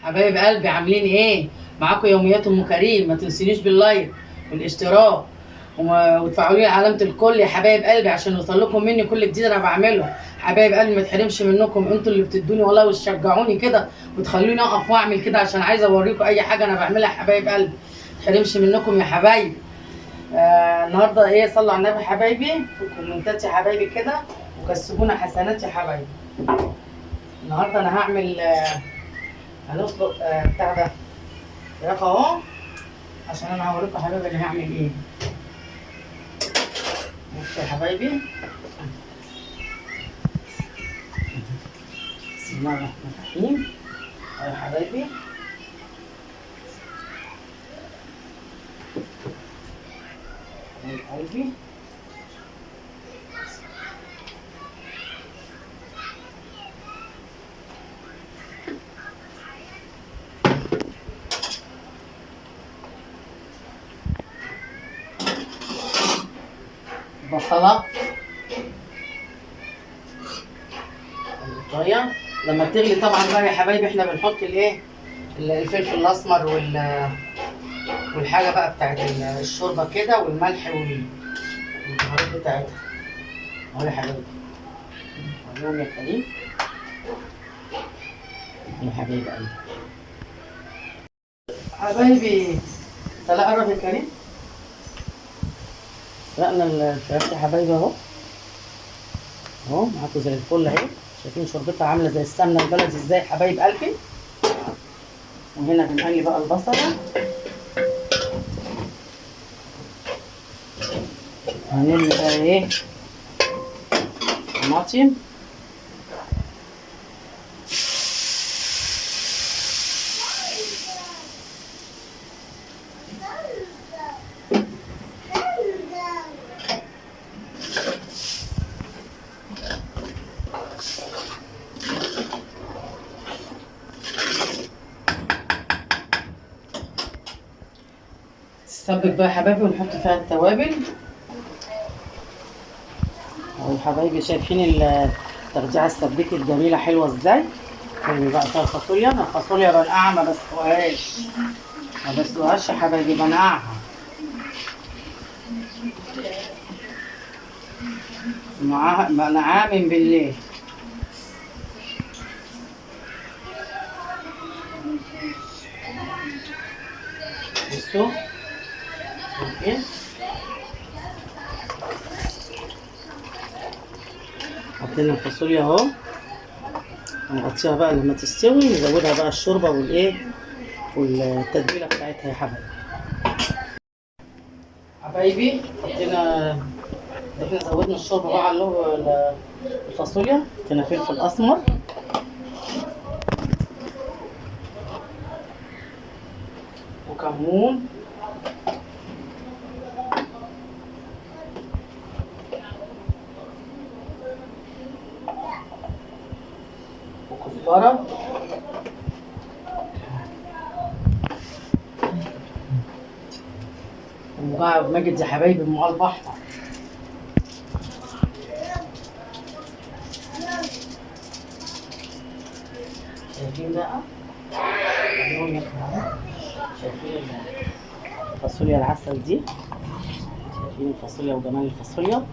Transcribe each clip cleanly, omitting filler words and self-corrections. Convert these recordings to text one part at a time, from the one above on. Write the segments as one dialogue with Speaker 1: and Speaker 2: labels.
Speaker 1: حبايب قلبي عاملين ايه؟ معاكم يوميات ام كريم. ما تنسونيش باللايك والاشتراك وتفعلوا لي علامه الكل يا حبايب قلبي عشان يوصل لكم مني كل جديد انا بعمله. حبايب قلبي ما تحرمش منكم، انتوا اللي بتدوني والله وتشجعوني كده وتخلوني اقف واعمل كده عشان عايزه اوريكم اي حاجه انا بعملها يا حبايب قلبي. ما تحرمش منكم يا حبايبي. النهارده ايه؟ صلوا على النبي حبايبي في الكومنتات يا حبايبي كده وكسبونا حسنات يا حبايبي. النهارده انا هعمل هنسلق بتاع ده فراخ اهو، عشان انا هوريكم حبايبي اللي هعمل ايه. بصوا يا حبايبي، بسم الله الرحمن الرحيم. اهو يا حبايبي قلبي بصلة الطايه لما بتغلي طبعا بقى يا حبايبي احنا بنحط الايه، الفلفل الاسمر والحاجه بقى بتاعت الشوربه كده والملح والبهارات بتاعتها. اهو يا حبايبي وريهم يا كريم يا حبايبي قلبي. حبايبي سلق قرب يا كريم. سلقنا الفراخ يا حبايبي اهو معاكم زي الفل اهي. شايفين شوربتها عامله زي السمنه البلدي ازاي حبايب قلبي. وهنا بنقلي بقى البصله، هنرمي بقى ايه طماطم تسبك بقى يا حبايبي ونحط فيها التوابل. اهو يا حبايبي شايفين الترجيعه السبيكه الجميله حلوه ازاي. نرمي بقى فيها الفاصوليا. انا الفاصوليا بنقعها ما بسلقهاش يا حبايبي، بنقعها معاها بنقعها من بالليل. بصوا شايفين حطينا الفاصوليا اهو، نغطيها بقى لما تستوي نزودها بقى الشوربه والايه والتتبيله بتاعتها يا حبايبي. حطينا احنا زودنا الشوربه بقى على الفاصوليا. حطينا فلفل اسمر وكمون وكزبره ومكعب ماجد يا حبايبي من البحر. شايفين بقى شايفين الفاصوليا العسل دي، شايفين الفاصوليا وجمال الفاصوليا.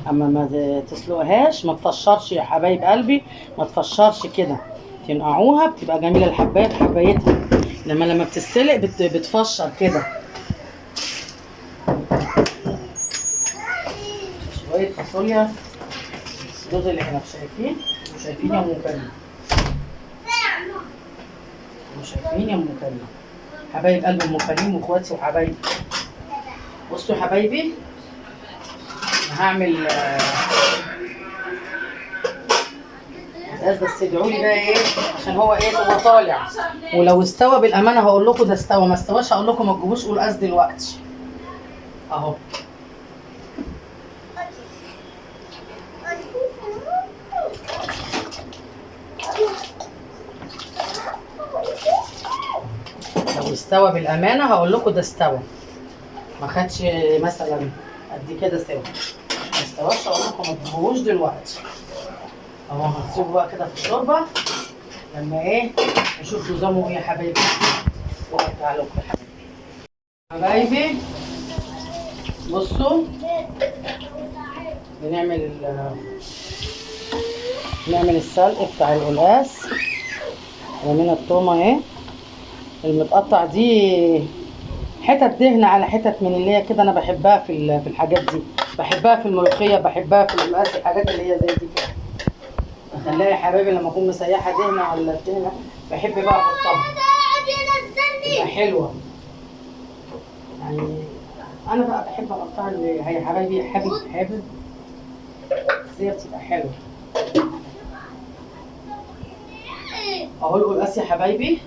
Speaker 1: اما ما تسلقهاش ما تفشرش يا حبايب قلبي، ما تفشرش كده، تنقعوها بتبقى جميله الحبايه بحبايتها. لما بتتسلق بتفشر كده. شويه فاصوليا الجزء اللي احنا شايفين وشايفين يا ام كريم وشايفين يا ام كريم حبايب قلب ام كريم واخواتي وحبايبي. بصوا يا حبايبي هعمل بس ادعوا لي بقى ايه عشان هو ايه هو طالع، ولو استوى بالامانه هقول لكم ده استوى، ما استواش هقول لكم ما تجيبوش قلقاس دلوقتي اهو. لو استوى بالامانه هقول لكم ده استوى، ما خدش مثلا قد كده سوا. ما استواش هقول لكم ما تجيبوهوش دلوقتي اهو. هنسيبه بقى كده في الشوربه لما ايه نشوف نظامه ايه يا حبايبي وارجع لكم يا حبايبي. بصوا نعمل السلق بتاع القلقاس. رمينا التومه اهي المتقطع دي حتت دهن على حتت من اللي هي كده، انا بحبها في الحاجات دي، بحبها في الملوخيه، بحبها في القلقاس، الحاجات اللي هي زي دي كده بخليها يا حبايبي لما اكون مسيحه دهنه ولا دهنه بحب بقى احطها تبقى حلوه. يعني انا بقى بحب اقطعها اللي هي يا حبايبي حابب بس هي بتبقى حلوه. اهو القلقاس يا حبايبي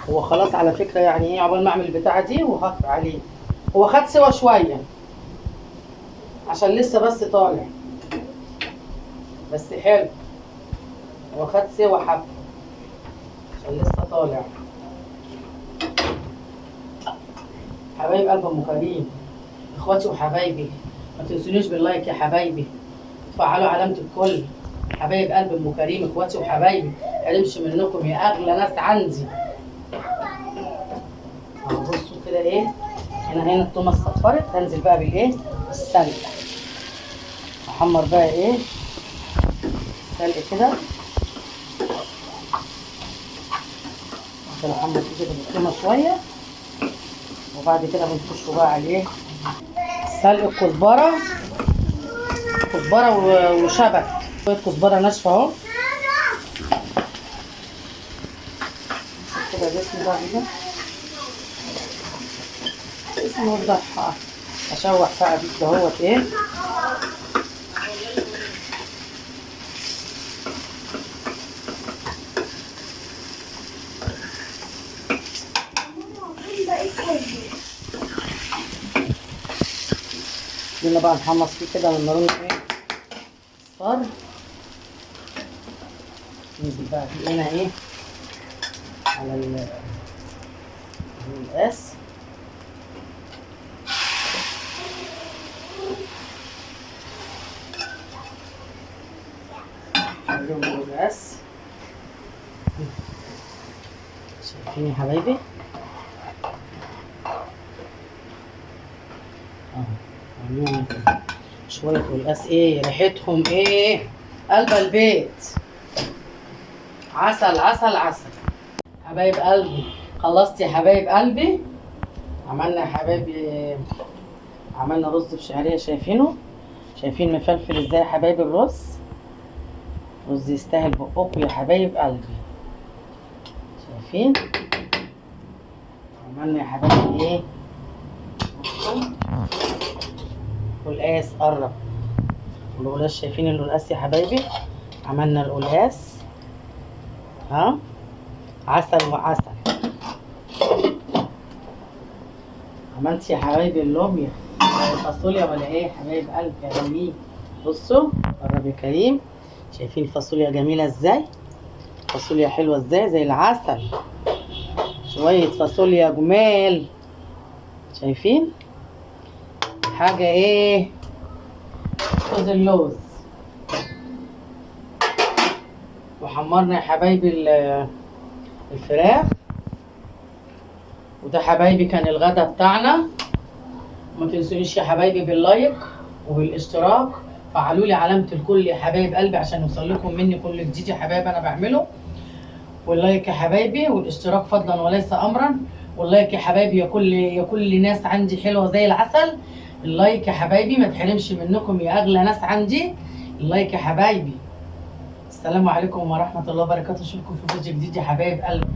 Speaker 1: هو خلاص على فكره، يعني ايه عقبال ما اعمل البتاعه دي وهطفي عليه. هو خد سوا شويه عشان لسه بس طالع، بس حلو. هو خد سوا حبه عشان لسه طالع. حبايب قلب ام كريم، اخواتي وحبايبي، ما تنسونيش باللايك يا حبايبي، تفعلوا علامه الكل. حبايب قلب ام كريم، اخواتي وحبايبي، مقرمش منكم يا اغلى ناس عندي. بصوا كده ايه، هنا التومه اصفرت، هنزل بقى بالايه السلق. احمر بقى ايه سلق كده عشان احمر كده بالتومه شويه، وبعد كده بنخشوا بقى عليه سلق كزبره وشبت، شويه كزبره ناشفه اهو كده. جسمي بقى كده اسمه وضحها اشوح بقى بيه اهوت ايه. يلا بقى نحمص فيه كده لما لونه ايه اصفر. ننزل بقى فيه هنا ايه على القلقاس. عليهم القلقاس، شايفين يا حبايبي اهو. شوية قلقاس ايه ريحتهم ايه قلب البيت، عسل عسل عسل. حبايب قلبي خلصت يا حبايب قلبي. عملنا يا حبايبي عملنا رز بشعريه، شايفين مفلفل ازاي يا حبايبي. الرز يستاهل بقكم يا حبايب قلبي. شايفين عملنا يا حبايبي ايه قلقاس. قرب القلقاس، شايفين القلقاس يا حبايبي. عملنا القلقاس ها عسل وعسل. عملت يا حبايبي اللوبيا الفاصوليا ولا ايه يا حبايب قلبي يا جميل. بصوا قرب يا كريم، شايفين الفاصوليا جميله ازاي، فاصوليا حلوه ازاي زي العسل. شويه فاصوليا جمال، شايفين حاجه ايه جوز اللوز. وحمرنا يا حبايبي الفراخ. وده حبايبي كان الغدا بتاعنا. ما تنسونيش يا حبايبي باللايك وبالاشتراك، فعلوا لي علامه الكل يا حبايب قلبي عشان يوصل لكم مني كل جديد يا حبايب انا بعمله. واللايك يا حبايبي والاشتراك فضلا وليس امرا. واللايك يا حبايبي يا كل ناس عندي حلوه زي العسل. اللايك يا حبايبي ما تحرمش منكم يا اغلى ناس عندي. اللايك يا حبايبي. السلام عليكم ورحمه الله وبركاته. اشوفكم في فيديو جديد يا حبايب قلبي.